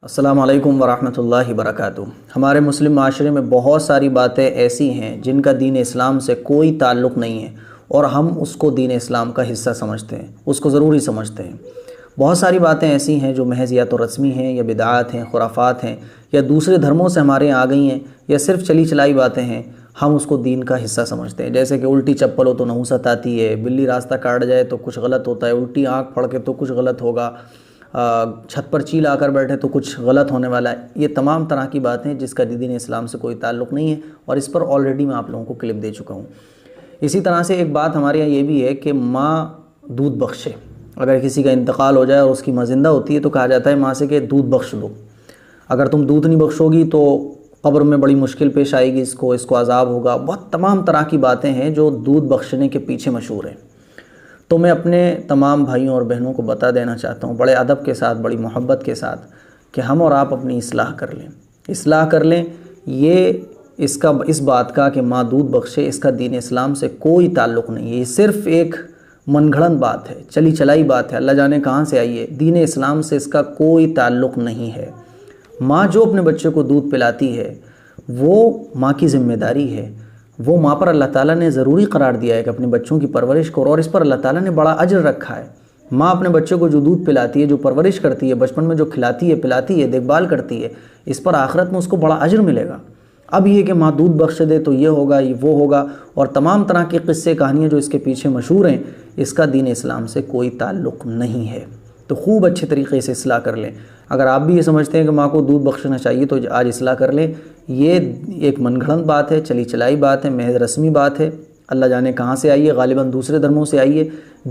السلام علیکم ورحمۃ اللہ وبرکاتہ۔ ہمارے مسلم معاشرے میں بہت ساری باتیں ایسی ہیں جن کا دین اسلام سے کوئی تعلق نہیں ہے اور ہم اس کو دین اسلام کا حصہ سمجھتے ہیں، اس کو ضروری سمجھتے ہیں۔ بہت ساری باتیں ایسی ہیں جو محض یا تو رسمی ہیں یا بدعات ہیں، خرافات ہیں، یا دوسرے دھرموں سے ہمارے یہاں آ گئی ہیں، یا صرف چلی چلائی باتیں ہیں، ہم اس کو دین کا حصہ سمجھتے ہیں۔ جیسے کہ الٹی چپل ہو تو نحوست آتی ہے، بلی راستہ کاٹ جائے تو کچھ غلط ہوتا ہے، الٹی آنکھ پھڑ کے تو کچھ غلط ہوگا، چھت پر چیل آ کر بیٹھے تو کچھ غلط ہونے والا ہے۔ یہ تمام طرح کی باتیں جس کا دین اسلام سے کوئی تعلق نہیں ہے، اور اس پر آلریڈی میں آپ لوگوں کو کلپ دے چکا ہوں۔ اسی طرح سے ایک بات ہمارے یہاں یہ بھی ہے کہ ماں دودھ بخشے۔ اگر کسی کا انتقال ہو جائے اور اس کی ماں زندہ ہوتی ہے تو کہا جاتا ہے ماں سے کہ دودھ بخش دو۔ اگر تم دودھ نہیں بخشو گی تو قبر میں بڑی مشکل پیش آئے گی، اس کو عذاب ہوگا۔ بہت تمام طرح کی باتیں ہیں جو دودھ بخشنے کے پیچھے مشہور ہیں۔ تو میں اپنے تمام بھائیوں اور بہنوں کو بتا دینا چاہتا ہوں بڑے ادب کے ساتھ، بڑی محبت کے ساتھ، کہ ہم اور آپ اپنی اصلاح کر لیں۔ یہ اس بات کا کہ ماں دودھ بخشے، اس کا دین اسلام سے کوئی تعلق نہیں ہے۔ یہ صرف ایک من گھڑن بات ہے، چلی چلائی بات ہے، اللہ جانے کہاں سے آئی ہے۔ دین اسلام سے اس کا کوئی تعلق نہیں ہے۔ ماں جو اپنے بچے کو دودھ پلاتی ہے وہ ماں کی ذمہ داری ہے، وہ ماں پر اللہ تعالیٰ نے ضروری قرار دیا ہے کہ اپنے بچوں کی پرورش کرو، اور اس پر اللہ تعالیٰ نے بڑا اجر رکھا ہے۔ ماں اپنے بچے کو جو دودھ پلاتی ہے، جو پرورش کرتی ہے، بچپن میں جو کھلاتی ہے، پلاتی ہے، دیکھ بھال کرتی ہے، اس پر آخرت میں اس کو بڑا اجر ملے گا۔ اب یہ کہ ماں دودھ بخش دے تو یہ ہوگا، یہ وہ ہوگا، اور تمام طرح کے قصے کہانیاں جو اس کے پیچھے مشہور ہیں، اس کا دین اسلام سے کوئی تعلق نہیں ہے۔ تو خوب اچھے طریقے سے اصلاح کر لیں۔ اگر آپ بھی یہ سمجھتے ہیں کہ ماں کو دودھ بخشنا چاہیے تو آج اصلاح کر لیں۔ یہ ایک من گھڑت بات ہے، چلی چلائی بات ہے، محض رسمی بات ہے، اللہ جانے کہاں سے آئی ہے، غالباً دوسرے دھرموں سے آئی ہے۔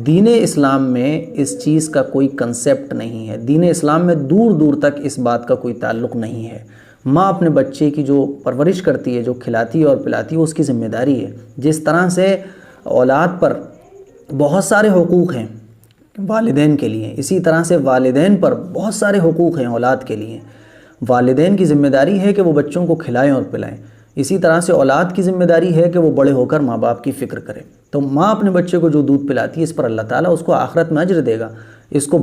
دین اسلام میں اس چیز کا کوئی کنسیپٹ نہیں ہے۔ دین اسلام میں دور دور تک اس بات کا کوئی تعلق نہیں ہے۔ ماں اپنے بچے کی جو پرورش کرتی ہے، جو کھلاتی ہے اور پلاتی ہے، اس کی ذمہ داری ہے۔ جس طرح سے اولاد پر بہت سارے حقوق ہیں والدین کے لیے، اسی طرح سے والدین پر بہت سارے حقوق ہیں اولاد کے لیے۔ والدین کی ذمہ داری ہے کہ وہ بچوں کو کھلائیں اور پلائیں، اسی طرح سے اولاد کی ذمہ داری ہے کہ وہ بڑے ہو کر ماں باپ کی فکر کرے۔ تو ماں اپنے بچے کو جو دودھ پلاتی ہے، اس پر اللہ تعالیٰ اس کو آخرت میں اجر دے گا۔ اس کو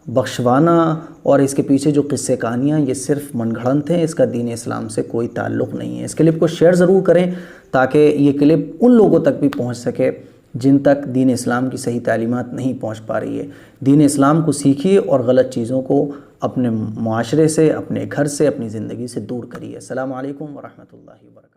بخشوانا اور اس کے پیچھے جو قصے کہانیاں، یہ صرف من گھڑنت ہیں، اس کا دین اسلام سے کوئی تعلق نہیں ہے۔ اس کلپ کو شیئر ضرور کریں تاکہ یہ کلپ ان لوگوں تک بھی پہنچ سکے جن تک دین اسلام کی صحیح تعلیمات نہیں پہنچ پا رہی ہے۔ دین اسلام کو سیکھیے اور غلط چیزوں کو اپنے معاشرے سے، اپنے گھر سے، اپنی زندگی سے دور کریے۔ السلام علیکم ورحمۃ اللہ وبرکاتہ۔